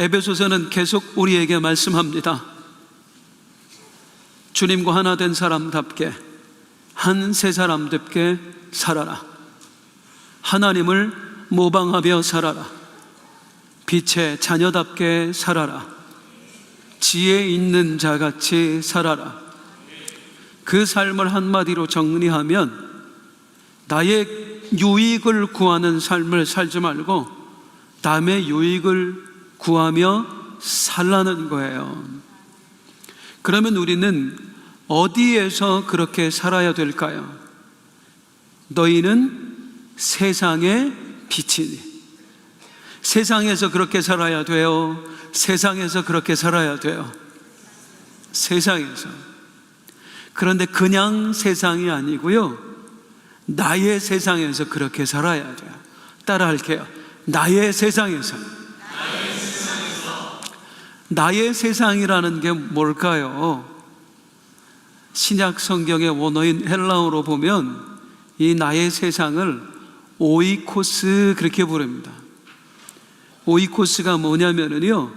에베소서는 계속 우리에게 말씀합니다. 주님과 하나 된 사람답게, 한 새 사람답게 살아라. 하나님을 모방하며 살아라. 빛의 자녀답게 살아라. 지혜 있는 자같이 살아라. 그 삶을 한마디로 정리하면 나의 유익을 구하는 삶을 살지 말고 남의 유익을 구하며 살라는 거예요. 그러면 우리는 어디에서 그렇게 살아야 될까요? 너희는 세상의 빛이니. 세상에서 그렇게 살아야 돼요? 세상에서 그렇게 살아야 돼요? 세상에서. 그런데 그냥 세상이 아니고요, 나의 세상에서 그렇게 살아야 돼요. 따라 할게요. 나의 세상에서. 나의 세상이라는 게 뭘까요? 신약 성경의 원어인 헬라어로 보면 이 나의 세상을 오이코스 그렇게 부릅니다. 오이코스가 뭐냐면요,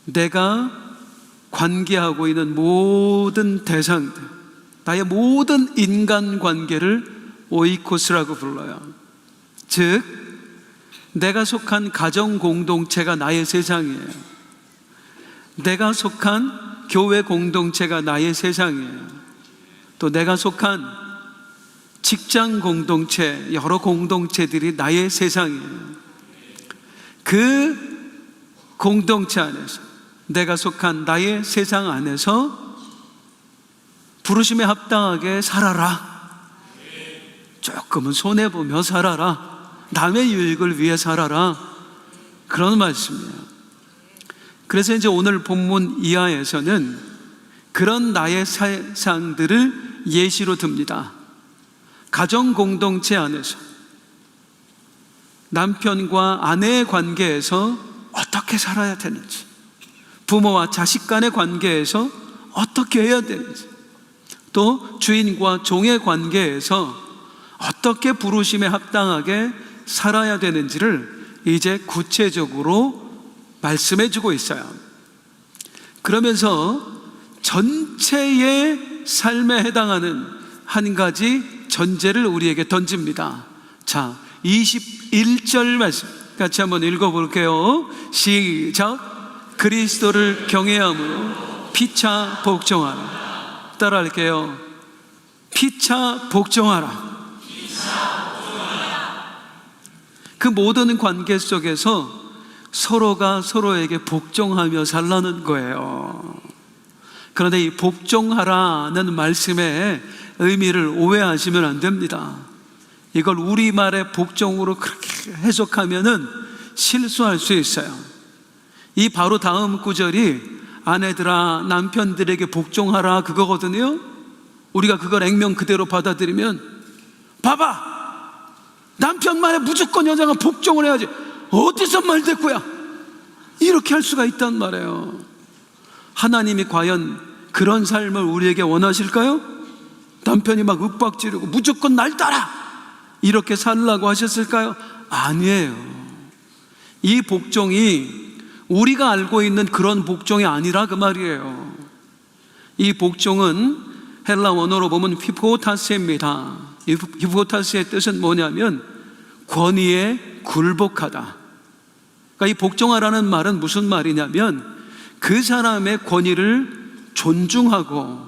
내가 관계하고 있는 모든 대상들, 나의 모든 인간관계를 오이코스라고 불러요. 즉, 내가 속한 가정공동체가 나의 세상이에요. 내가 속한 교회 공동체가 나의 세상이에요. 또 내가 속한 직장 공동체, 여러 공동체들이 나의 세상이에요. 그 공동체 안에서, 내가 속한 나의 세상 안에서 부르심에 합당하게 살아라. 조금은 손해보며 살아라. 남의 유익을 위해 살아라. 그런 말씀이에요. 그래서 이제 오늘 본문 이하에서는 그런 나의 세상들을 예시로 듭니다. 가정 공동체 안에서 남편과 아내의 관계에서 어떻게 살아야 되는지, 부모와 자식 간의 관계에서 어떻게 해야 되는지, 또 주인과 종의 관계에서 어떻게 부르심에 합당하게 살아야 되는지를 이제 구체적으로 말씀해 주고 있어요. 그러면서 전체의 삶에 해당하는 한 가지 전제를 우리에게 던집니다. 자, 21절 말씀 같이 한번 읽어볼게요. 시작. 그리스도를 경외함으로 피차 복종하라. 따라할게요. 피차 복종하라. 그 모든 관계 속에서 서로가 서로에게 복종하며 살라는 거예요. 그런데 이 복종하라는 말씀의 의미를 오해하시면 안 됩니다. 이걸 우리말의 복종으로 그렇게 해석하면은 실수할 수 있어요. 이 바로 다음 구절이 아내들아 남편들에게 복종하라 그거거든요. 우리가 그걸 액면 그대로 받아들이면, 봐봐, 남편 말에 무조건 여자가 복종을 해야지, 어디서 말대꾸야, 이렇게 할 수가 있단 말이에요. 하나님이 과연 그런 삶을 우리에게 원하실까요? 남편이 막 윽박지르고 무조건 날 따라 이렇게 살라고 하셨을까요? 아니에요. 이 복종이 우리가 알고 있는 그런 복종이 아니라 그 말이에요. 이 복종은 헬라 원어로 보면 히포타스입니다. 이 히포타스의 뜻은 뭐냐면 권위에 굴복하다. 그러니까 이 복종하라는 말은 무슨 말이냐면 그 사람의 권위를 존중하고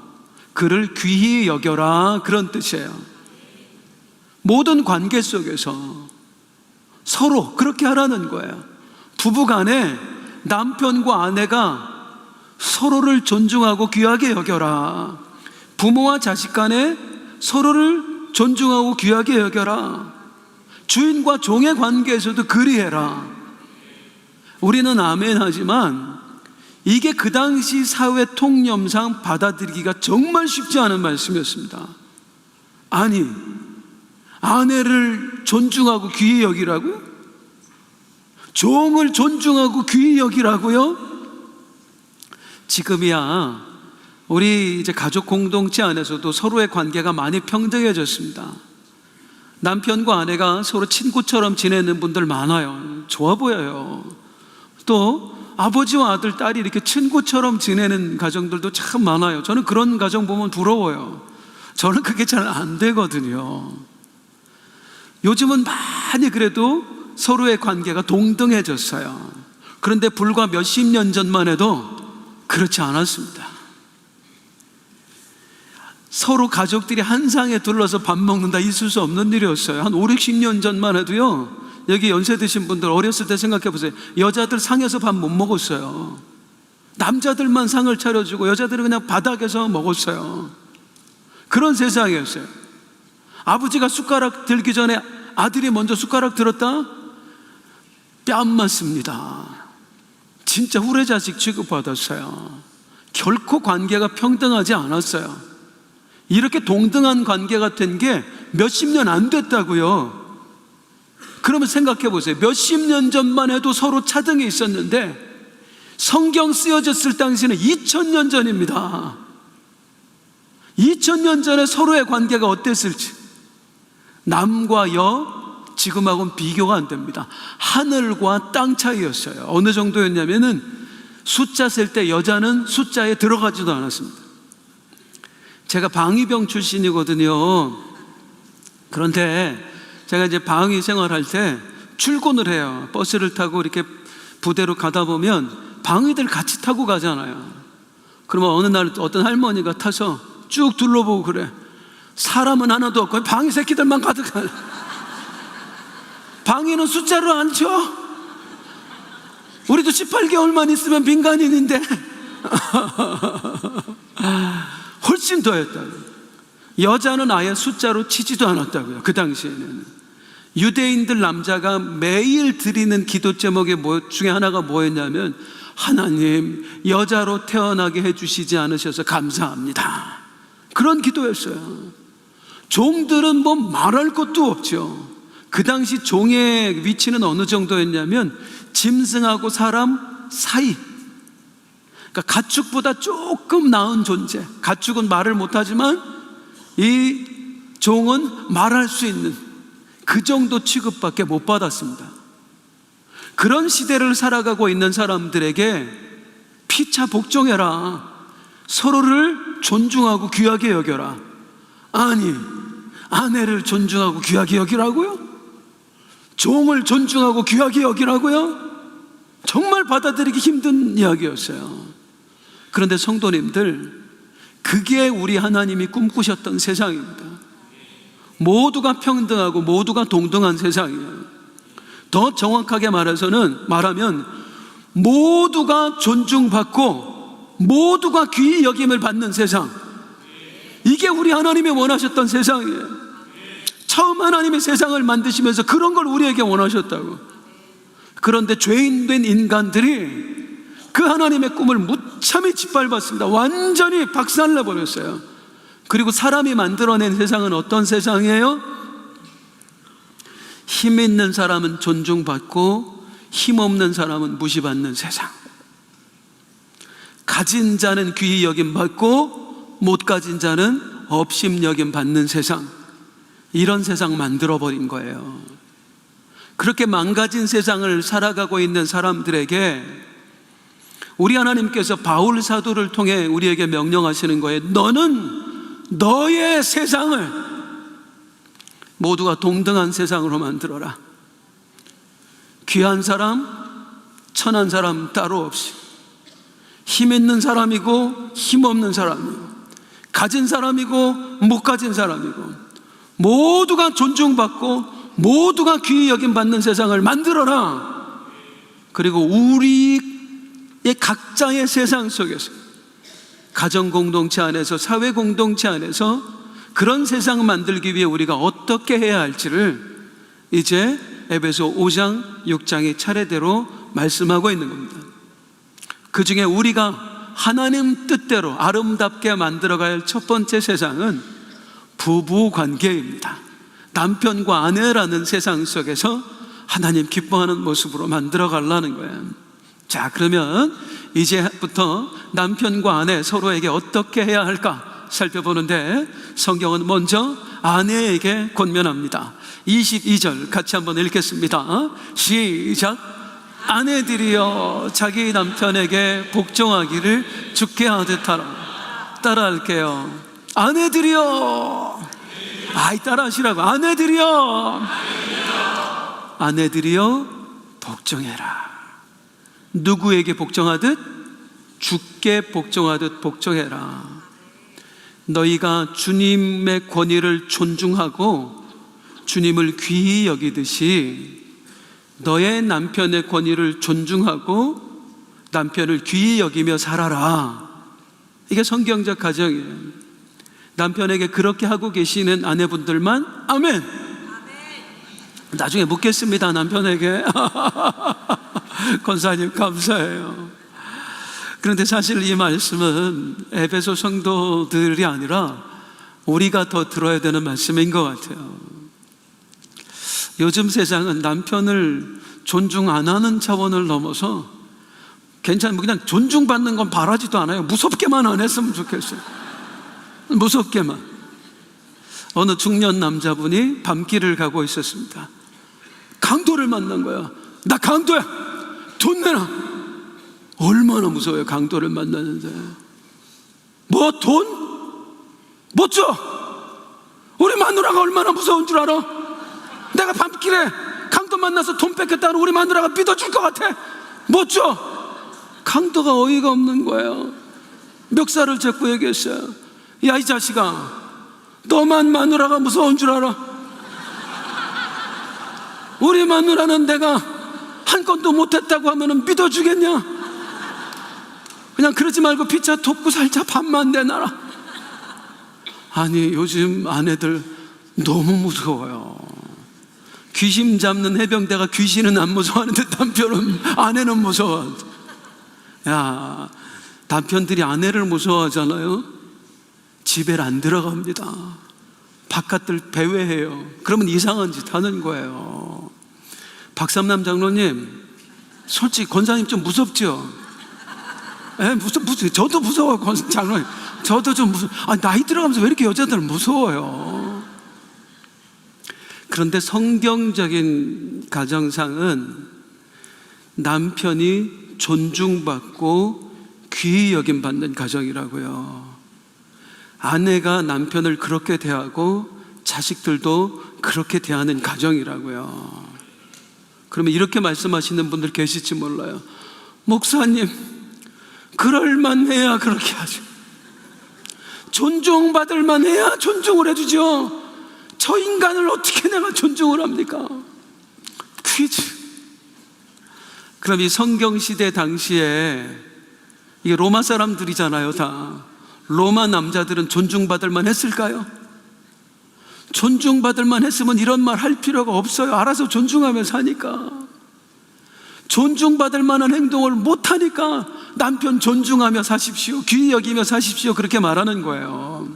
그를 귀히 여겨라, 그런 뜻이에요. 모든 관계 속에서 서로 그렇게 하라는 거예요. 부부간에 남편과 아내가 서로를 존중하고 귀하게 여겨라. 부모와 자식 간에 서로를 존중하고 귀하게 여겨라. 주인과 종의 관계에서도 그리해라. 우리는 아멘 하지만 이게 그 당시 사회 통념상 받아들이기가 정말 쉽지 않은 말씀이었습니다. 아니, 아내를 존중하고 귀히 여기라고요? 종을 존중하고 귀히 여기라고요? 지금이야 우리 이제 가족 공동체 안에서도 서로의 관계가 많이 평등해졌습니다. 남편과 아내가 서로 친구처럼 지내는 분들 많아요. 좋아 보여요. 또 아버지와 아들, 딸이 이렇게 친구처럼 지내는 가정들도 참 많아요. 저는 그런 가정 보면 부러워요. 저는 그게 잘 안 되거든요. 요즘은 많이 그래도 서로의 관계가 동등해졌어요. 그런데 불과 몇십 년 전만 해도 그렇지 않았습니다. 서로 가족들이 한 상에 둘러서 밥 먹는다, 있을 수 없는 일이었어요. 한 5, 60년 전만 해도요, 여기 연세 드신 분들 어렸을 때 생각해 보세요. 여자들 상에서 밥 못 먹었어요. 남자들만 상을 차려주고 여자들은 그냥 바닥에서 먹었어요. 그런 세상이었어요. 아버지가 숟가락 들기 전에 아들이 먼저 숟가락 들었다? 뺨 맞습니다. 진짜 후레자식 취급받았어요. 결코 관계가 평등하지 않았어요. 이렇게 동등한 관계가 된 게 몇십 년 안 됐다고요. 그러면 생각해 보세요. 몇십 년 전만 해도 서로 차등이 있었는데 성경 쓰여졌을 당시는 2000년 전입니다. 2000년 전에 서로의 관계가 어땠을지, 남과 여, 지금하고는 비교가 안 됩니다. 하늘과 땅 차이였어요. 어느 정도였냐면은 숫자 셀 때 여자는 숫자에 들어가지도 않았습니다. 제가 방위병 출신이거든요. 그런데 제가 이제 방위 생활할 때 출근을 해요. 버스를 타고 이렇게 부대로 가다 보면 방위들 같이 타고 가잖아요. 그러면 어느 날 어떤 할머니가 타서 쭉 둘러보고 그래. 사람은 하나도 없고 방위 새끼들만 가득한. 방위는 숫자로 안 쳐. 우리도 18개월만 있으면 민간인인데 훨씬 더했다고요. 여자는 아예 숫자로 치지도 않았다고요. 그 당시에는 유대인들 남자가 매일 드리는 기도 제목의 중에 하나가 뭐였냐면, 하나님 여자로 태어나게 해주시지 않으셔서 감사합니다. 그런 기도였어요. 종들은 뭐 말할 것도 없죠. 그 당시 종의 위치는 어느 정도였냐면 짐승하고 사람 사이, 그러니까 가축보다 조금 나은 존재. 가축은 말을 못하지만 이 종은 말할 수 있는 그 정도 취급밖에 못 받았습니다. 그런 시대를 살아가고 있는 사람들에게 피차 복종해라, 서로를 존중하고 귀하게 여겨라. 아니, 아내를 존중하고 귀하게 여기라고요? 종을 존중하고 귀하게 여기라고요? 정말 받아들이기 힘든 이야기였어요. 그런데 성도님들, 그게 우리 하나님이 꿈꾸셨던 세상입니다. 모두가 평등하고 모두가 동등한 세상이에요. 더 정확하게 말하면 모두가 존중받고 모두가 귀히 여김을 받는 세상, 이게 우리 하나님이 원하셨던 세상이에요. 처음 하나님이 세상을 만드시면서 그런 걸 우리에게 원하셨다고. 그런데 죄인된 인간들이 그 하나님의 꿈을 무참히 짓밟았습니다. 완전히 박살내버렸어요. 그리고 사람이 만들어낸 세상은 어떤 세상이에요? 힘 있는 사람은 존중받고 힘 없는 사람은 무시받는 세상. 가진 자는 귀히 여김받고 못 가진 자는 업심 여김받는 세상. 이런 세상 만들어버린 거예요. 그렇게 망가진 세상을 살아가고 있는 사람들에게 우리 하나님께서 바울 사도를 통해 우리에게 명령하시는 거예요. 너는 너의 세상을 모두가 동등한 세상으로 만들어라. 귀한 사람, 천한 사람 따로 없이, 힘 있는 사람이고 힘 없는 사람이고, 가진 사람이고 못 가진 사람이고, 모두가 존중받고 모두가 귀히 여김받는 세상을 만들어라. 그리고 우리의 각자의 세상 속에서, 가정 공동체 안에서, 사회 공동체 안에서 그런 세상을 만들기 위해 우리가 어떻게 해야 할지를 이제 에베소 5장, 6장이 차례대로 말씀하고 있는 겁니다. 그 중에 우리가 하나님 뜻대로 아름답게 만들어가야 할 첫 번째 세상은 부부 관계입니다. 남편과 아내라는 세상 속에서 하나님 기뻐하는 모습으로 만들어 가려는 거예요. 자, 그러면 이제부터 남편과 아내 서로에게 어떻게 해야 할까 살펴보는데, 성경은 먼저 아내에게 권면합니다. 22절 같이 한번 읽겠습니다. 시작. 아내들이여 자기 남편에게 복종하기를 주께 하듯 하라. 따라할게요. 아내들이여, 따라하시라고. 아내들이여 복종해라. 누구에게 복종하듯? 주께 복종하듯 복종해라. 너희가 주님의 권위를 존중하고 주님을 귀히 여기듯이 너의 남편의 권위를 존중하고 남편을 귀히 여기며 살아라. 이게 성경적 가정이에요. 남편에게 그렇게 하고 계시는 아내분들만 아멘. 나중에 묻겠습니다, 남편에게. 권사님 감사해요. 그런데 사실 이 말씀은 에베소 성도들이 아니라 우리가 더 들어야 되는 말씀인 것 같아요. 요즘 세상은 남편을 존중 안 하는 차원을 넘어서 그냥 존중받는 건 바라지도 않아요. 무섭게만 안 했으면 좋겠어요. 무섭게만. 어느 중년 남자분이 밤길을 가고 있었습니다. 강도를 만난 거야. 나 강도야, 돈 내놔. 얼마나 무서워요, 강도를 만나는데. 뭐 돈? 못 줘. 우리 마누라가 얼마나 무서운 줄 알아? 내가 밤길에 강도 만나서 돈 뺏겼다고 우리 마누라가 믿어줄 것 같아? 못 줘. 강도가 어이가 없는 거예요. 멱살을 잡고 얘기했어요. 야, 이 자식아, 너만 마누라가 무서운 줄 알아? 우리 마누라는 내가 한 건도 못했다고 하면 믿어주겠냐? 그냥 그러지 말고 피자 돕고 살자. 밥만 내놔라. 아니, 요즘 아내들 너무 무서워요. 귀신 잡는 해병대가 귀신은 안 무서워하는데 아내는 무서워. 야, 남편들이 아내를 무서워하잖아요. 집에 안 들어갑니다. 바깥을 배회해요. 그러면 이상한 짓 하는 거예요. 박삼남 장로님, 솔직히 권사님 좀 무섭죠? 무슨 저도 무서워요, 장로님. 저도 좀 무서워. 나이 들어가면서 왜 이렇게 여자들은 무서워요? 그런데 성경적인 가정상은 남편이 존중받고 귀히 여김받는 가정이라고요. 아내가 남편을 그렇게 대하고 자식들도 그렇게 대하는 가정이라고요. 그러면 이렇게 말씀하시는 분들 계실지 몰라요. 목사님, 그럴만 해야 그렇게 하죠. 존중받을 만 해야 존중을 해주죠. 저 인간을 어떻게 내가 존중을 합니까? 퀴즈. 그럼 이 성경시대 당시에 이게 로마 사람들이잖아요, 다. 로마 남자들은 존중받을 만 했을까요? 존중받을 만 했으면 이런 말 할 필요가 없어요. 알아서 존중하며 사니까. 존중받을 만한 행동을 못하니까 남편 존중하며 사십시오, 귀히 여기며 사십시오, 그렇게 말하는 거예요.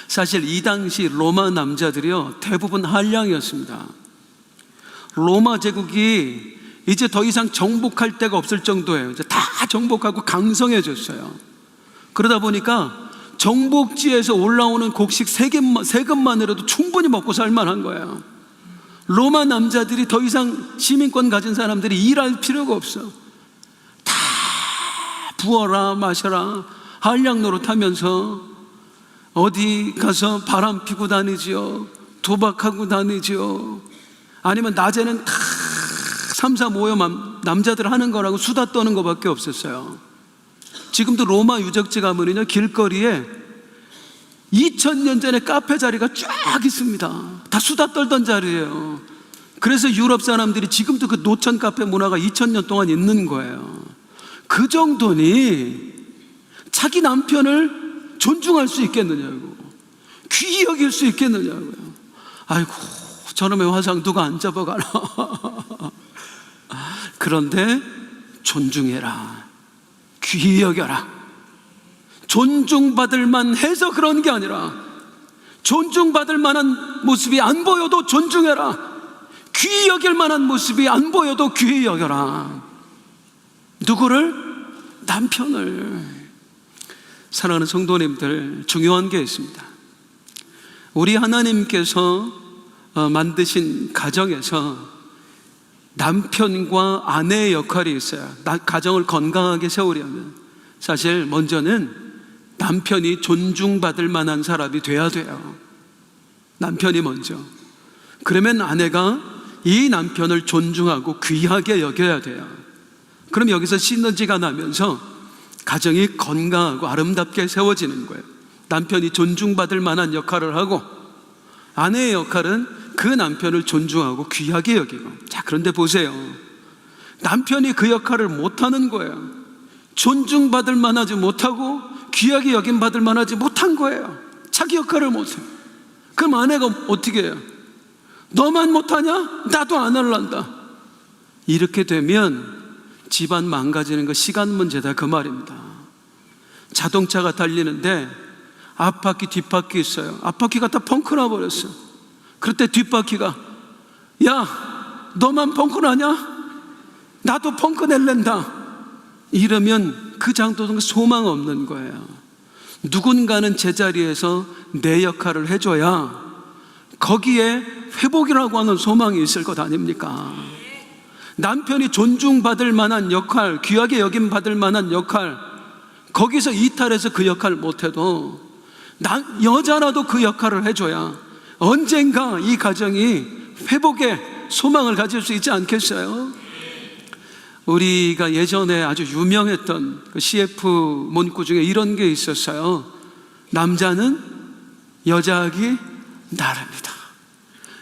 사실 이 당시 로마 남자들이요, 대부분 한량이었습니다. 로마 제국이 이제 더 이상 정복할 데가 없을 정도예요. 이제 다 정복하고 강성해졌어요. 그러다 보니까 정복지에서 올라오는 곡식 세금만으로도 충분히 먹고 살만한 거예요. 로마 남자들이 더 이상 시민권 가진 사람들이 일할 필요가 없어. 다 부어라 마셔라 한량 노릇하면서 어디 가서 바람 피고 다니지요, 도박하고 다니지요. 아니면 낮에는 다 3, 4 모여 남자들 하는 거라고 수다 떠는 거밖에 없었어요. 지금도 로마 유적지 가면은요, 길거리에 2000년 전에 카페 자리가 쫙 있습니다. 다 수다 떨던 자리예요. 그래서 유럽 사람들이 지금도 그 노천 카페 문화가 2000년 동안 있는 거예요. 그 정도니 자기 남편을 존중할 수 있겠느냐고, 귀히 여길 수 있겠느냐고요. 아이고, 저놈의 화상 누가 안 잡아가나. 그런데 존중해라, 귀히 여겨라. 존중받을 만해서 그런 게 아니라 존중받을 만한 모습이 안 보여도 존중해라. 귀히 여길 만한 모습이 안 보여도 귀히 여겨라. 누구를? 남편을. 사랑하는 성도님들, 중요한 게 있습니다. 우리 하나님께서 만드신 가정에서 남편과 아내의 역할이 있어요. 가정을 건강하게 세우려면 사실 먼저는 남편이 존중받을 만한 사람이 돼야 돼요. 남편이 먼저. 그러면 아내가 이 남편을 존중하고 귀하게 여겨야 돼요. 그럼 여기서 시너지가 나면서 가정이 건강하고 아름답게 세워지는 거예요. 남편이 존중받을 만한 역할을 하고 아내의 역할은 그 남편을 존중하고 귀하게 여기고. 자, 그런데 보세요. 남편이 그 역할을 못하는 거예요. 존중받을 만하지 못하고 귀하게 여김받을 만하지 못한 거예요. 자기 역할을 못해요. 그럼 아내가 어떻게 해요? 너만 못하냐? 나도 안 할란다. 이렇게 되면 집안 망가지는 거 시간 문제다, 그 말입니다. 자동차가 달리는데 앞바퀴 뒷바퀴 있어요. 앞바퀴가 다 펑크 나버렸어. 그럴 때 뒷바퀴가 야, 너만 펑크 나냐? 나도 펑크 낼랜다. 이러면 그 정도는 소망 없는 거예요. 누군가는 제자리에서 내 역할을 해줘야 거기에 회복이라고 하는 소망이 있을 것 아닙니까? 남편이 존중받을 만한 역할, 귀하게 여김받을 만한 역할, 거기서 이탈해서 그 역할을 못해도 여자라도 그 역할을 해줘야 언젠가 이 가정이 회복의 소망을 가질 수 있지 않겠어요? 우리가 예전에 아주 유명했던 그 CF 문구 중에 이런 게 있었어요. 남자는 여자하기 나름이다.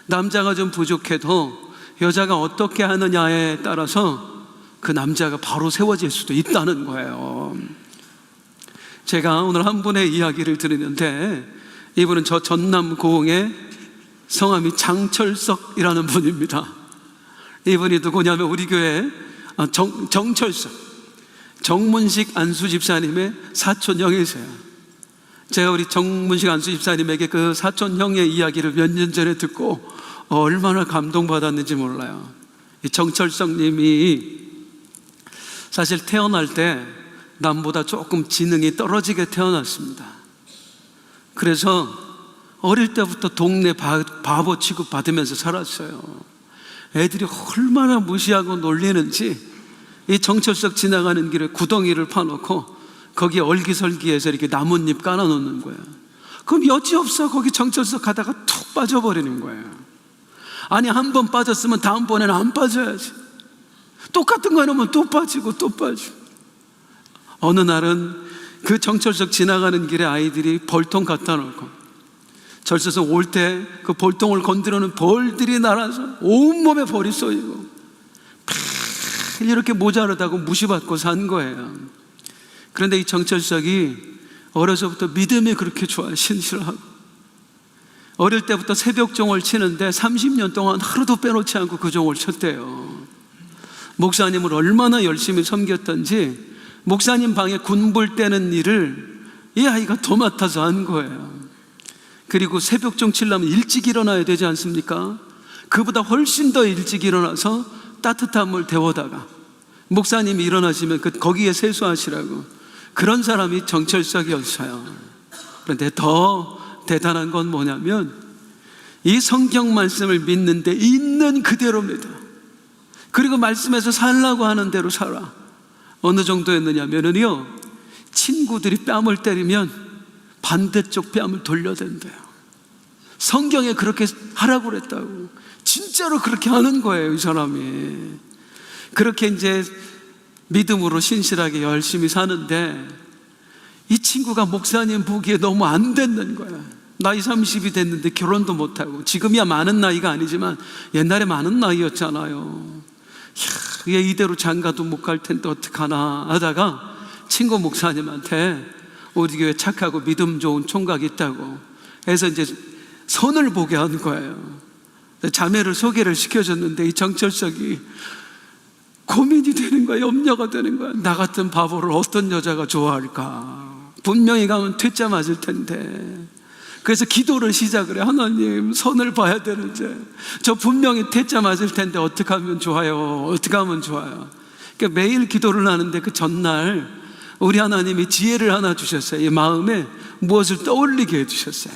남자가 좀 부족해도 여자가 어떻게 하느냐에 따라서 그 남자가 바로 세워질 수도 있다는 거예요. 제가 오늘 한 분의 이야기를 들으는데 이분은 저 전남 고흥의 성함이 장철석이라는 분입니다. 이분이 누구냐면 우리 교회 정철석, 정문식 안수 집사님의 사촌 형이세요. 제가 우리 정문식 안수 집사님에게 그 사촌 형의 이야기를 몇 년 전에 듣고 얼마나 감동받았는지 몰라요. 이 정철석 님이 사실 태어날 때 남보다 조금 지능이 떨어지게 태어났습니다. 그래서 어릴 때부터 동네 바보 취급 받으면서 살았어요. 애들이 얼마나 무시하고 놀리는지 이 정철석 지나가는 길에 구덩이를 파놓고 거기에 얼기설기해서 이렇게 나뭇잎 깔아놓는 거예요. 그럼 여지없어 거기 정철석 가다가 툭 빠져버리는 거예요. 아니, 한 번 빠졌으면 다음번에는 안 빠져야지. 똑같은 거 해놓으면 또 빠지고 또 빠지고. 어느 날은 그 정철석 지나가는 길에 아이들이 벌통 갖다 놓고 철석석 올 때 그 벌통을 건드려는 벌들이 날아서 온몸에 벌이 쏘이고 이렇게 모자르다고 무시받고 산 거예요. 그런데 이 정철석이 어려서부터 믿음이 그렇게 좋아요. 신실하고 어릴 때부터 새벽 종을 치는데 30년 동안 하루도 빼놓지 않고 그 종을 쳤대요. 목사님을 얼마나 열심히 섬겼던지 목사님 방에 군불 떼는 일을 이 아이가 도맡아서 한 거예요. 그리고 새벽종 치려면 일찍 일어나야 되지 않습니까? 그보다 훨씬 더 일찍 일어나서 따뜻한 물 데워다가 목사님이 일어나시면 거기에 세수하시라고. 그런 사람이 정철석이었어요. 그런데 더 대단한 건 뭐냐면 이 성경 말씀을 믿는데 있는 그대로 믿어. 그리고 말씀에서 살라고 하는 대로 살아. 어느 정도였느냐면요, 친구들이 뺨을 때리면 반대쪽 뺨을 돌려댄대요. 성경에 그렇게 하라고 그랬다고. 진짜로 그렇게 하는 거예요, 이 사람이. 그렇게 이제 믿음으로 신실하게 열심히 사는데 이 친구가 목사님 보기에 너무 안 됐는 거야. 나이 30이 됐는데 결혼도 못하고, 지금이야 많은 나이가 아니지만 옛날에 많은 나이였잖아요. 얘 이대로 장가도 못 갈 텐데 어떡하나 하다가 친구 목사님한테 우리 교회 착하고 믿음 좋은 총각이 있다고 해서 이제 선을 보게 한 거예요. 자매를 소개를 시켜줬는데 이 정철석이 고민이 되는 거야. 염려가 되는 거야. 나 같은 바보를 어떤 여자가 좋아할까? 분명히 가면 퇴짜 맞을 텐데. 그래서 기도를 시작을 해. 하나님, 선을 봐야 되는데 저 분명히 퇴짜 맞을 텐데 어떻게 하면 좋아요? 어떻게 하면 좋아요? 그러니까 매일 기도를 하는데 그 전날 우리 하나님이 지혜를 하나 주셨어요. 이 마음에 무엇을 떠올리게 해주셨어요.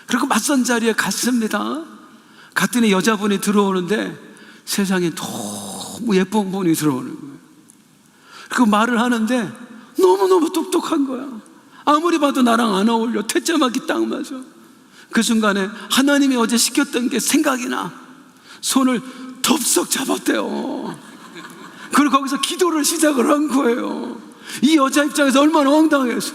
그리고 맞선 자리에 갔습니다. 갔더니 여자분이 들어오는데 세상에 너무 예쁜 분이 들어오는 거예요. 그 말을 하는데 너무너무 똑똑한 거야. 아무리 봐도 나랑 안 어울려. 퇴짜맞기 딱 맞아. 그 순간에 하나님이 어제 시켰던 게 생각이 나. 손을 덥석 잡았대요. 그리고 거기서 기도를 시작을 한 거예요. 이 여자 입장에서 얼마나 황당했어.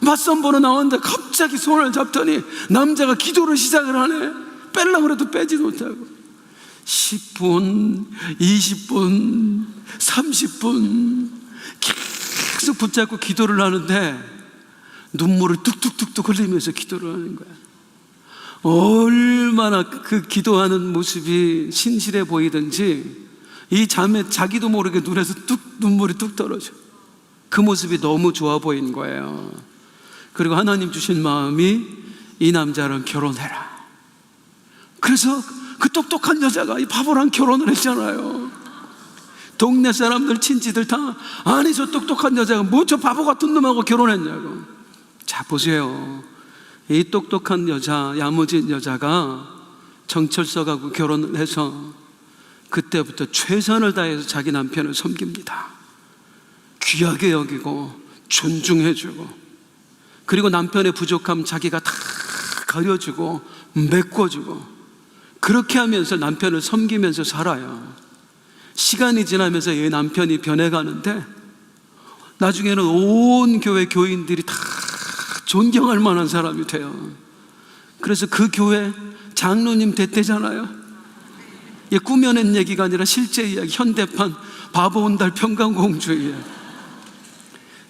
맞선 보러 나왔는데 갑자기 손을 잡더니 남자가 기도를 시작을 하네. 빼려고 해도 빼지 못하고 10분, 20분, 30분 계속 붙잡고 기도를 하는데 눈물을 뚝뚝뚝뚝 흘리면서 기도를 하는 거야. 얼마나 그 기도하는 모습이 신실해 보이든지 이 자매 자기도 모르게 눈에서 눈물이 뚝 떨어져. 그 모습이 너무 좋아 보인 거예요. 그리고 하나님 주신 마음이 이 남자랑 결혼해라. 그래서 그 똑똑한 여자가 이 바보랑 결혼을 했잖아요. 동네 사람들 친지들 다 아니 저 똑똑한 여자가 뭐 저 바보 같은 놈하고 결혼했냐고. 자 보세요. 이 똑똑한 여자, 야무진 여자가 정철석하고 결혼을 해서 그때부터 최선을 다해서 자기 남편을 섬깁니다. 귀하게 여기고 존중해주고, 그리고 남편의 부족함 자기가 다 가려주고 메꿔주고, 그렇게 하면서 남편을 섬기면서 살아요. 시간이 지나면서 이 남편이 변해가는데 나중에는 온 교회 교인들이 다 존경할 만한 사람이 돼요. 그래서 그 교회 장로님 됐대잖아요. 이게 꾸며낸 얘기가 아니라 실제 이야기, 현대판 바보 온달 평강공주예요.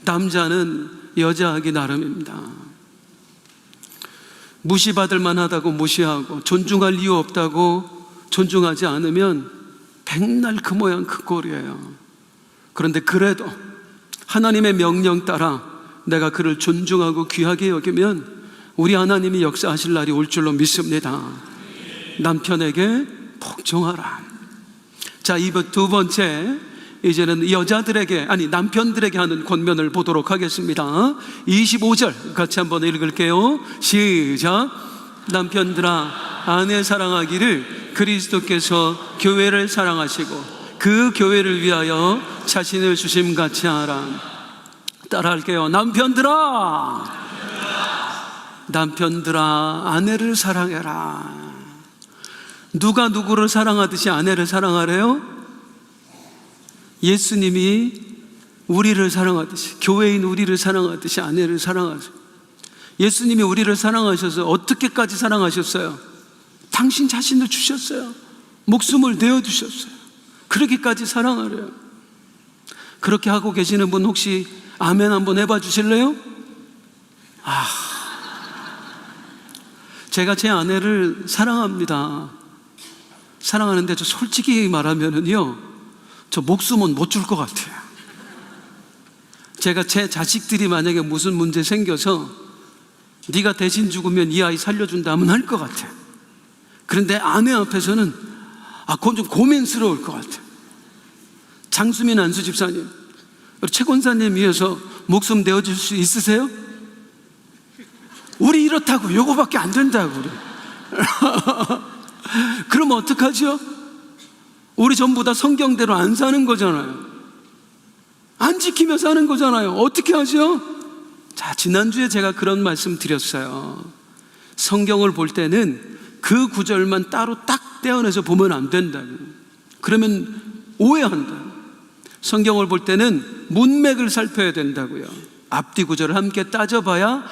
남자는 여자하기 나름입니다. 무시받을 만하다고 무시하고 존중할 이유 없다고 존중하지 않으면 백날 그 모양 그 꼴이에요. 그런데 그래도 하나님의 명령 따라 내가 그를 존중하고 귀하게 여기면 우리 하나님이 역사하실 날이 올 줄로 믿습니다. 남편에게 복종하라. 자, 두 번째, 이제는 여자들에게, 아니 남편들에게 하는 권면을 보도록 하겠습니다. 25절 같이 한번 읽을게요. 시작. 남편들아 아내 사랑하기를 그리스도께서 교회를 사랑하시고 그 교회를 위하여 자신을 주심같이 하라. 따라할게요. 남편들아 아내를 사랑해라. 누가 누구를 사랑하듯이 아내를 사랑하래요? 예수님이 우리를 사랑하듯이, 교회인 우리를 사랑하듯이 아내를 사랑하세요. 예수님이 우리를 사랑하셔서 어떻게까지 사랑하셨어요? 당신 자신을 주셨어요. 목숨을 내어주셨어요. 그렇게까지 사랑하래요. 그렇게 하고 계시는 분 혹시 아멘 한번 해봐 주실래요? 제가 제 아내를 사랑합니다. 사랑하는데 저 솔직히 말하면은요, 저 목숨은 못 줄 것 같아요. 제가 제 자식들이 만약에 무슨 문제 생겨서 네가 대신 죽으면 이 아이 살려준다면 할 것 같아요. 그런데 아내 앞에서는 그건 좀 고민스러울 것 같아요. 장수민 안수 집사님, 최 권사님 위해서 목숨 내어줄 수 있으세요? 우리 이렇다고 요거밖에 안 된다고 그래. 그러면 어떡하죠? 우리 전부 다 성경대로 안 사는 거잖아요. 안 지키며 사는 거잖아요. 어떻게 하죠? 자, 지난주에 제가 그런 말씀 드렸어요. 성경을 볼 때는 그 구절만 따로 딱 떼어내서 보면 안 된다고. 그러면 오해한다. 성경을 볼 때는 문맥을 살펴야 된다고요. 앞뒤 구절을 함께 따져봐야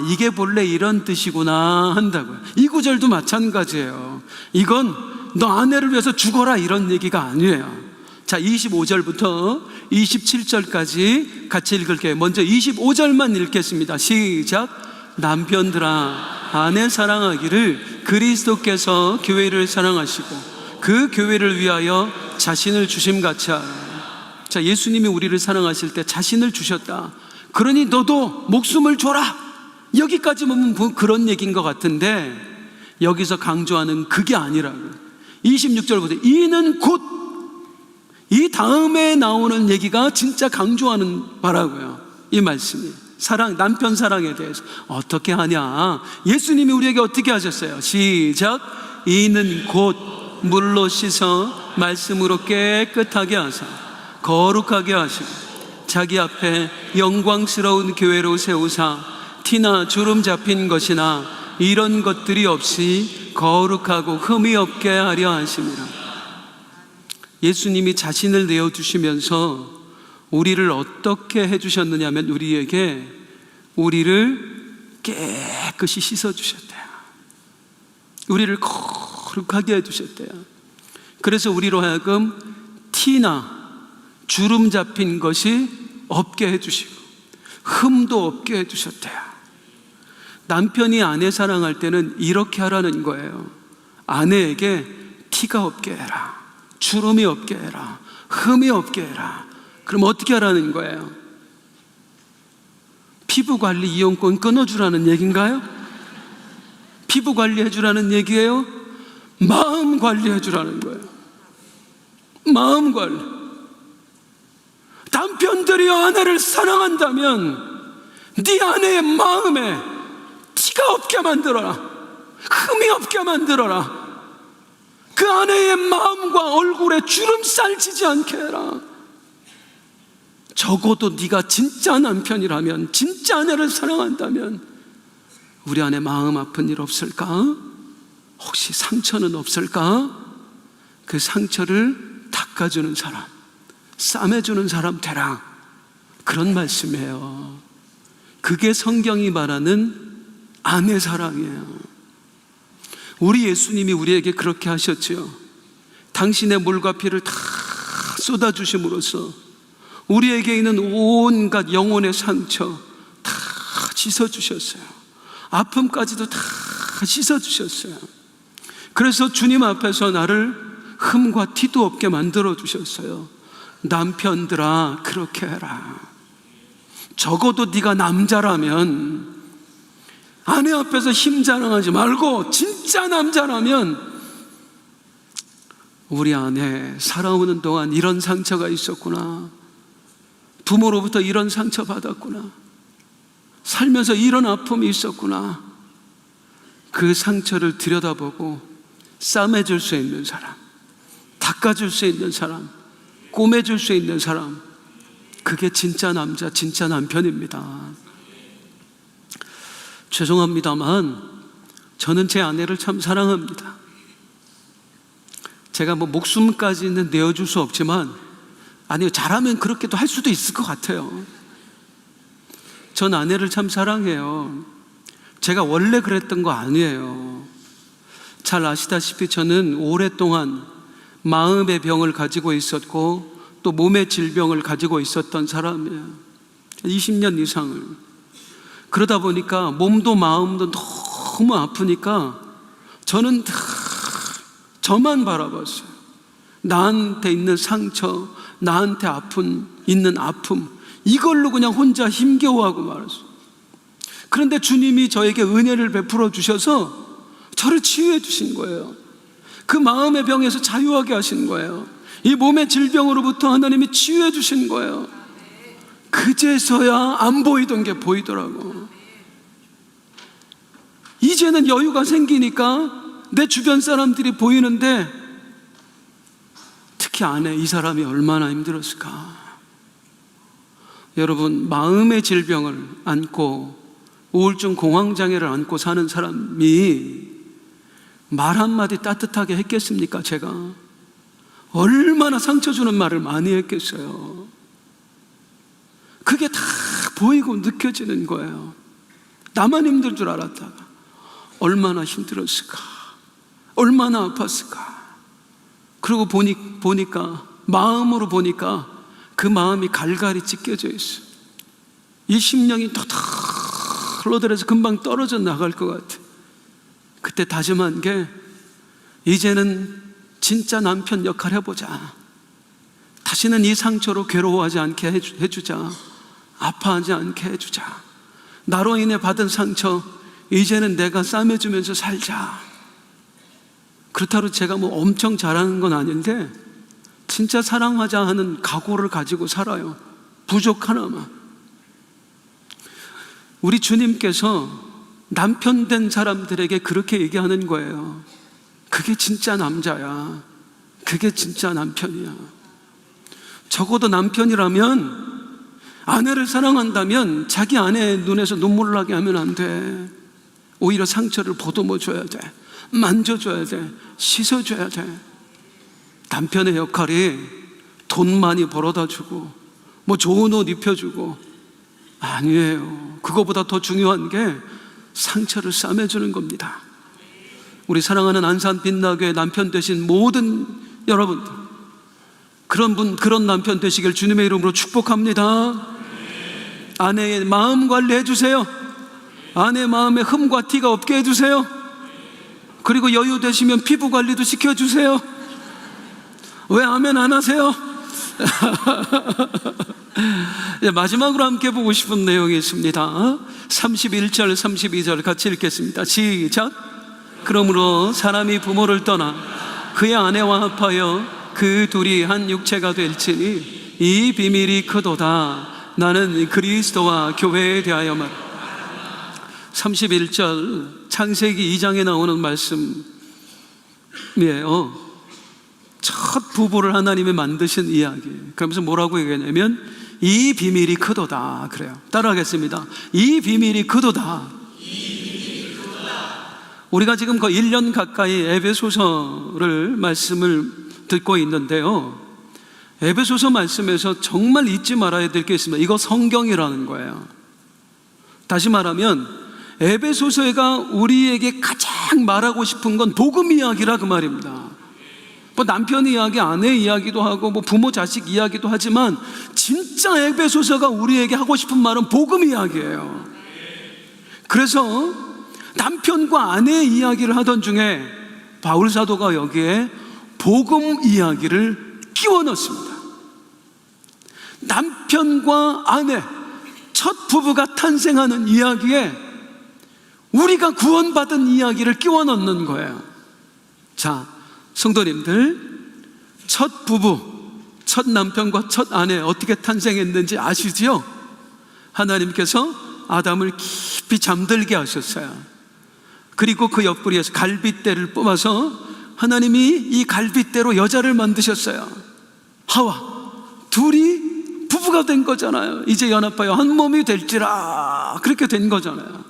이게 본래 이런 뜻이구나 한다고요. 이 구절도 마찬가지예요. 이건 너 아내를 위해서 죽어라 이런 얘기가 아니에요. 자, 25절부터 27절까지 같이 읽을게요. 먼저 25절만 읽겠습니다. 시작. 남편들아 아내 사랑하기를 그리스도께서 교회를 사랑하시고 그 교회를 위하여 자신을 주심같이 하라. 자, 예수님이 우리를 사랑하실 때 자신을 주셨다. 그러니 너도 목숨을 줘라. 여기까지 보면 그런 얘기인 것 같은데 여기서 강조하는 그게 아니라고요. 26절부터 이는 곧, 이 다음에 나오는 얘기가 진짜 강조하는 바라고요. 이 말씀이 남편 사랑에 대해서 어떻게 하냐. 예수님이 우리에게 어떻게 하셨어요? 시작. 이는 곧 물로 씻어 말씀으로 깨끗하게 하사 거룩하게 하시고 자기 앞에 영광스러운 교회로 세우사 티나 주름 잡힌 것이나 이런 것들이 없이 거룩하고 흠이 없게 하려 하심이라. 예수님이 자신을 내어주시면서 우리를 어떻게 해주셨느냐면 우리를 깨끗이 씻어주셨대요. 우리를 거룩하게 해주셨대요. 그래서 우리로 하여금 티나 주름 잡힌 것이 없게 해주시고 흠도 없게 해주셨대요. 남편이 아내 사랑할 때는 이렇게 하라는 거예요. 아내에게 티가 없게 해라, 주름이 없게 해라, 흠이 없게 해라. 그럼 어떻게 하라는 거예요? 피부관리 이용권 끊어주라는 얘기인가요? 피부관리 해주라는 얘기예요? 마음 관리해주라는 거예요. 마음 관리. 남편들이 아내를 사랑한다면 네 아내의 마음에 티가 없게 만들어라, 흠이 없게 만들어라. 그 아내의 마음과 얼굴에 주름살 지지 않게 해라. 적어도 네가 진짜 남편이라면, 진짜 아내를 사랑한다면 우리 안에 마음 아픈 일 없을까? 혹시 상처는 없을까? 그 상처를 닦아주는 사람, 싸매주는 사람 되라. 그런 말씀이에요. 그게 성경이 말하는 아내 사랑이에요. 우리 예수님이 우리에게 그렇게 하셨지요. 당신의 물과 피를 다 쏟아주심으로써 우리에게 있는 온갖 영혼의 상처 다 씻어주셨어요. 아픔까지도 다 씻어주셨어요. 그래서 주님 앞에서 나를 흠과 티도 없게 만들어주셨어요. 남편들아, 그렇게 해라. 적어도 네가 남자라면 아내 앞에서 힘 자랑하지 말고 진짜 남자라면 우리 아내 살아오는 동안 이런 상처가 있었구나, 부모로부터 이런 상처 받았구나, 살면서 이런 아픔이 있었구나. 그 상처를 들여다보고 싸매줄 수 있는 사람, 닦아줄 수 있는 사람, 꼬매줄 수 있는 사람, 그게 진짜 남자, 진짜 남편입니다. 죄송합니다만 저는 제 아내를 참 사랑합니다. 제가 목숨까지는 내어줄 수 없지만, 아니요, 잘하면 그렇게도 할 수도 있을 것 같아요. 전 아내를 참 사랑해요. 제가 원래 그랬던 거 아니에요. 잘 아시다시피 저는 오랫동안 마음의 병을 가지고 있었고 또 몸의 질병을 가지고 있었던 사람이에요. 20년 이상을. 그러다 보니까 몸도 마음도 너무 아프니까 저는 다 저만 바라봤어요. 나한테 있는 상처, 나한테 있는 아픔, 이걸로 그냥 혼자 힘겨워하고 말았어요. 그런데 주님이 저에게 은혜를 베풀어 주셔서 저를 치유해 주신 거예요. 그 마음의 병에서 자유하게 하신 거예요. 이 몸의 질병으로부터 하나님이 치유해 주신 거예요. 그제서야 안 보이던 게 보이더라고. 이제는 여유가 생기니까 내 주변 사람들이 보이는데, 특히 아내, 이 사람이 얼마나 힘들었을까. 여러분, 마음의 질병을 안고 우울증 공황장애를 안고 사는 사람이 말 한마디 따뜻하게 했겠습니까? 제가 얼마나 상처 주는 말을 많이 했겠어요. 그게 다 보이고 느껴지는 거예요. 나만 힘들 줄 알았다가 얼마나 힘들었을까, 얼마나 아팠을까. 그리고 보니까 마음으로 보니까 그 마음이 갈갈이 찢겨져 있어. 이 심령이 터터 흘러들어서 금방 떨어져 나갈 것 같아. 그때 다짐한 게, 이제는 진짜 남편 역할 해보자. 다시는 이 상처로 괴로워하지 않게 해주자. 아파하지 않게 해주자. 나로 인해 받은 상처 이제는 내가 싸매주면서 살자. 그렇다고 제가 엄청 잘하는 건 아닌데 진짜 사랑하자 하는 각오를 가지고 살아요. 부족 하나만. 우리 주님께서 남편 된 사람들에게 그렇게 얘기하는 거예요. 그게 진짜 남자야. 그게 진짜 남편이야. 적어도 남편이라면, 아내를 사랑한다면 자기 아내 눈에서 눈물 나게 하면 안 돼. 오히려 상처를 보듬어 줘야 돼. 만져줘야 돼. 씻어줘야 돼. 남편의 역할이 돈 많이 벌어다 주고 뭐 좋은 옷 입혀주고, 아니에요. 그거보다 더 중요한 게 상처를 싸매주는 겁니다. 우리 사랑하는 안산 빛나교회 남편 되신 모든 여러분들, 그런 남편 되시길 주님의 이름으로 축복합니다. 아내의 마음 관리해 주세요. 아내 마음에 흠과 티가 없게 해주세요. 그리고 여유 되시면 피부 관리도 시켜주세요. 왜 아멘 안 하세요? 마지막으로 함께 보고 싶은 내용이 있습니다. 31절 32절 같이 읽겠습니다. 시작. 그러므로 사람이 부모를 떠나 그의 아내와 합하여 그 둘이 한 육체가 될지니 이 비밀이 크도다. 나는 그리스도와 교회에 대하여 말. 31절 창세기 2장에 나오는 말씀이에요. 첫 부부를 하나님이 만드신 이야기. 그러면서 뭐라고 얘기하냐면 이 비밀이 크도다 그래요. 따라하겠습니다. 이 비밀이 크도다. 우리가 지금 거의 1년 가까이 에베소서를 말씀을 듣고 있는데요, 에베소서 말씀에서 정말 잊지 말아야 될 게 있습니다. 이거 성경이라는 거예요. 다시 말하면 에베소서가 우리에게 가장 말하고 싶은 건 복음 이야기라 그 말입니다. 뭐 남편 이야기, 아내 이야기도 하고 뭐 부모 자식 이야기도 하지만 진짜 에베소서가 우리에게 하고 싶은 말은 복음 이야기예요. 그래서 남편과 아내의 이야기를 하던 중에 바울 사도가 여기에 복음 이야기를 끼워 넣습니다. 남편과 아내, 첫 부부가 탄생하는 이야기에 우리가 구원받은 이야기를 끼워 넣는 거예요. 자, 성도님들, 첫 부부, 첫 남편과 첫 아내 어떻게 탄생했는지 아시지요? 하나님께서 아담을 깊이 잠들게 하셨어요. 그리고 그 옆구리에서 갈빗대를 뽑아서 하나님이 이 갈빗대로 여자를 만드셨어요. 하와, 둘이 부부가 된 거잖아요. 이제 연합하여 한 몸이 될지라, 그렇게 된 거잖아요.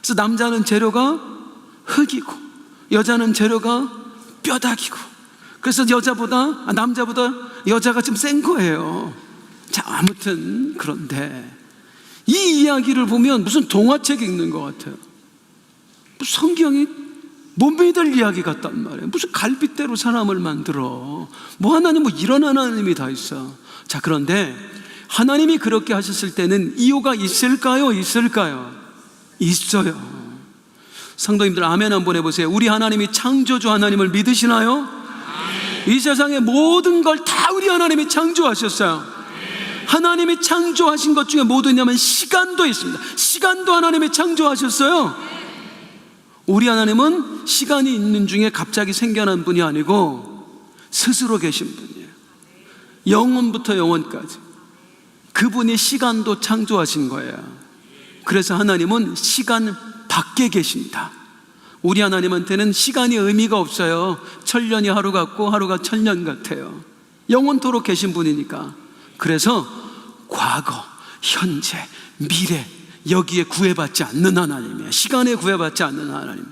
그래서 남자는 재료가 흙이고 여자는 재료가 뼈다귀고, 그래서 남자보다 여자가 좀 센 거예요. 자, 아무튼 그런데 이 이야기를 보면 무슨 동화책 읽는 것 같아요. 성경이 못 믿을 이야기 같단 말이에요. 무슨 갈빗대로 사람을 만들어. 뭐 하나님, 뭐 이런 하나님이 다 있어. 자, 그런데 하나님이 그렇게 하셨을 때는 이유가 있을까요? 있어요. 성도님들 아멘 한번 해보세요. 우리 하나님이 창조주 하나님을 믿으시나요? 이 세상의 모든 걸 다 우리 하나님이 창조하셨어요. 하나님이 창조하신 것 중에 뭐 있냐면 시간도 있습니다. 시간도 하나님이 창조하셨어요. 우리 하나님은 시간이 있는 중에 갑자기 생겨난 분이 아니고 스스로 계신 분이에요. 영원부터 영원까지 그분이 시간도 창조하신 거예요. 그래서 하나님은 시간 밖에 계십니다. 우리 하나님한테는 시간이 의미가 없어요. 천년이 하루 같고 하루가 천년 같아요. 영원토록 계신 분이니까. 그래서 과거, 현재, 미래, 여기에 구애받지 않는 하나님이에요. 시간에 구애받지 않는 하나님.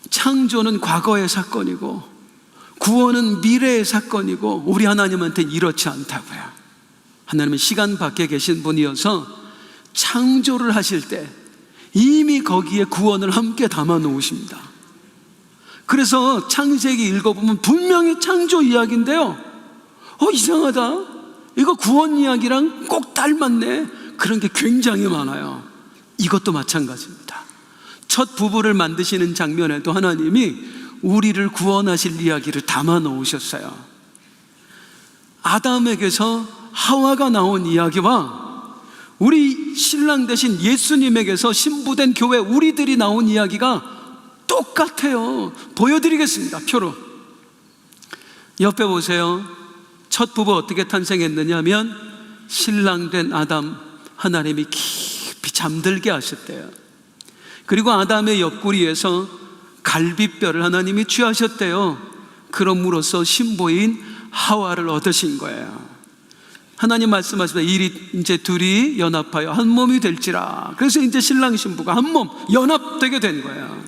창조는 과거의 사건이고 구원은 미래의 사건이고 우리 하나님한테는 이렇지 않다고요. 하나님은 시간 밖에 계신 분이어서 창조를 하실 때 이미 거기에 구원을 함께 담아 놓으십니다. 그래서 창세기 읽어보면 분명히 창조 이야기인데요, 이상하다, 이거 구원 이야기랑 꼭 닮았네, 그런 게 굉장히 많아요. 이것도 마찬가지입니다. 첫 부부를 만드시는 장면에도 하나님이 우리를 구원하실 이야기를 담아 놓으셨어요. 아담에게서 하와가 나온 이야기와 우리 신랑 되신 예수님에게서 신부된 교회 우리들이 나온 이야기가 똑같아요. 보여드리겠습니다. 표로 옆에 보세요. 첫 부부 어떻게 탄생했느냐 하면 신랑 된 아담 하나님이 깊이 잠들게 하셨대요. 그리고 아담의 옆구리에서 갈비뼈를 하나님이 취하셨대요. 그럼으로써 신부인 하와를 얻으신 거예요. 하나님 말씀하시면 이제 둘이 연합하여 한 몸이 될지라. 그래서 이제 신랑 신부가 한 몸 연합되게 된 거예요.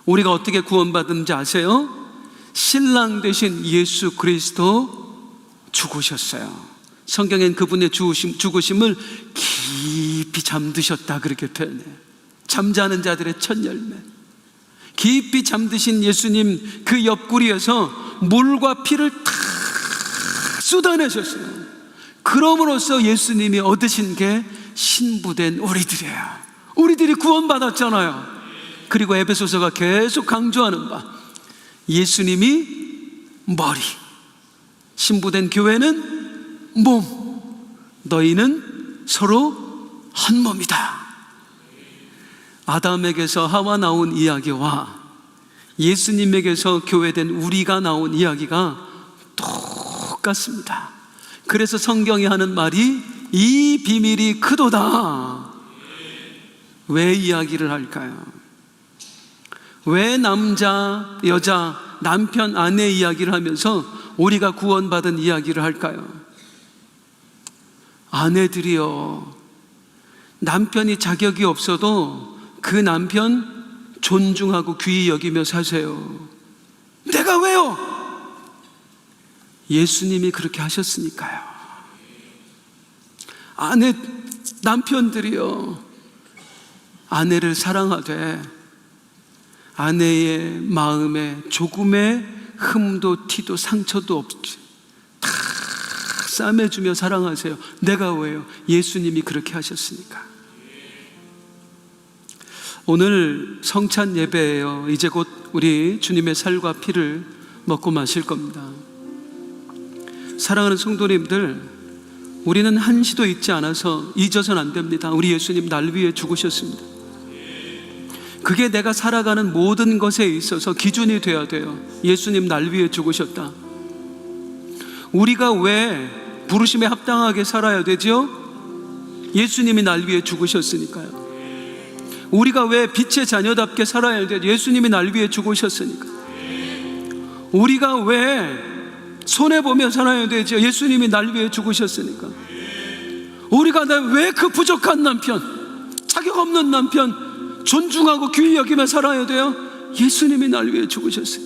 우리가 어떻게 구원받은지 아세요? 신랑 되신 예수 그리스도 죽으셨어요. 성경엔 그분의 죽으심을 깊이 잠드셨다 그렇게 표현해요. 잠자는 자들의 첫 열매. 깊이 잠드신 예수님 그 옆구리에서 물과 피를 탁 쏟아내셨어요. 그럼으로써 예수님이 얻으신 게 신부된 우리들이에요. 우리들이 구원받았잖아요. 그리고 에베소서가 계속 강조하는 바, 예수님이 머리, 신부된 교회는 몸, 너희는 서로 한 몸이다. 아담에게서 하와 나온 이야기와 예수님에게서 교회된 우리가 나온 이야기가 똑같습니다. 그래서 성경이 하는 말이 이 비밀이 크도다. 왜 이야기를 할까요? 왜 남자, 여자, 남편, 아내 이야기를 하면서 우리가 구원받은 이야기를 할까요? 아내들이요, 남편이 자격이 없어도 그 남편 존중하고 귀히 여기며 사세요. 내가 왜요? 예수님이 그렇게 하셨으니까요. 남편들이요, 아내를 사랑하되 아내의 마음에 조금의 흠도 티도 상처도 없이 다 싸매주며 사랑하세요. 내가 왜요? 예수님이 그렇게 하셨으니까. 오늘 성찬 예배예요. 이제 곧 우리 주님의 살과 피를 먹고 마실 겁니다. 사랑하는 성도님들, 우리는 한시도 잊지 않아서 잊어서는 안 됩니다. 우리 예수님 날 위해 죽으셨습니다. 그게 내가 살아가는 모든 것에 있어서 기준이 되어야 돼요. 예수님 날 위해 죽으셨다. 우리가 왜 부르심에 합당하게 살아야 되죠? 예수님이 날 위해 죽으셨으니까요. 우리가 왜 빛의 자녀답게 살아야 돼요? 예수님이 날 위해 죽으셨으니까. 우리가 왜 손해보며 살아야 되죠? 예수님이 날 위해 죽으셨으니까. 우리가 왜 그 부족한 남편, 자격 없는 남편 존중하고 귀히 여기며 살아야 돼요? 예수님이 날 위해 죽으셨어요.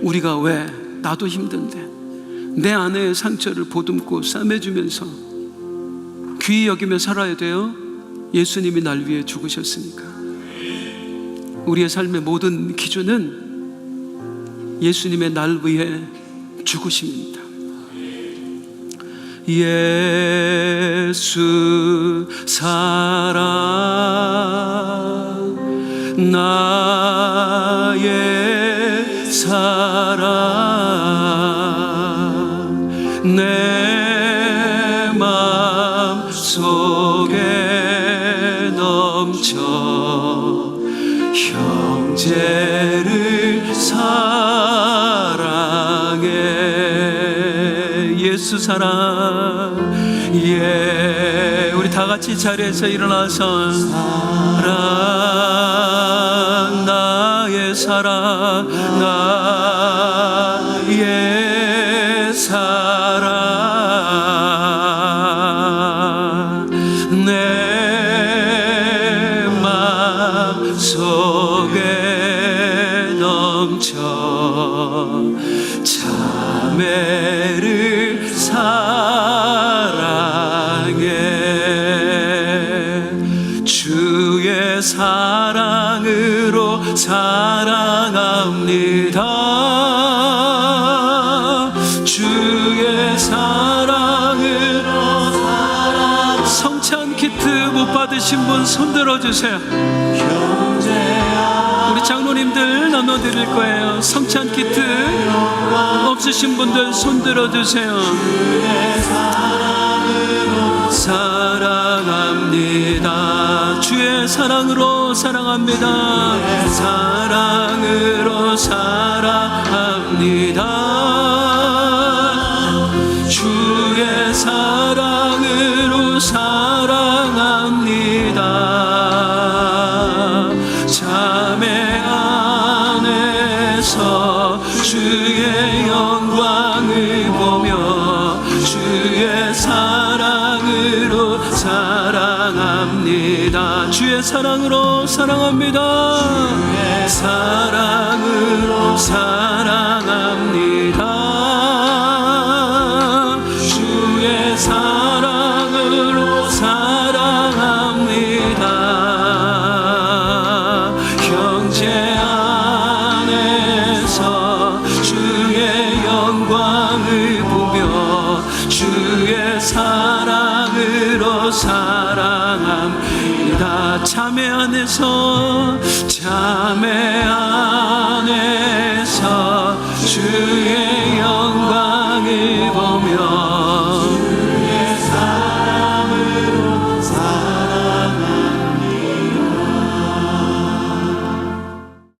우리가 왜 나도 힘든데 내 아내의 상처를 보듬고 싸매주면서 귀히 여기며 살아야 돼요? 예수님이 날 위해 죽으셨으니까. 우리의 삶의 모든 기준은 예수님의 날 위해 죽으심입니다. 예수 사랑 나의 사랑 내 맘 속에 넘쳐 형제를 사랑해. 예수 사랑. 우리 다 같이 자리에서 일어나서 사랑 나의 사랑 나의 사랑 내 맘 속에 넘쳐 자매를 사랑해. 주의 사랑으로 사랑합니다. 주의 사랑으로 사랑. 성찬 키트 못 받으신 분 손들어 주세요. 우리 장로님들 나눠드릴 거예요. 성찬 키트 없으신 분들 손들어 주세요. 사랑합니다. 주의 사랑으로 사랑합니다. 사랑으로 사랑합니다. 주의 사랑으로 사랑합니다. 자매 사랑으로 사랑합니다. 주의 사랑으로 사랑합니다. 주의 사랑으로 사랑합니다. 주의 사랑으로 사랑합니다. 형제 안에서 주의 영광을 보며 주의 사랑으로 사랑합니다. 자매 안에서 주의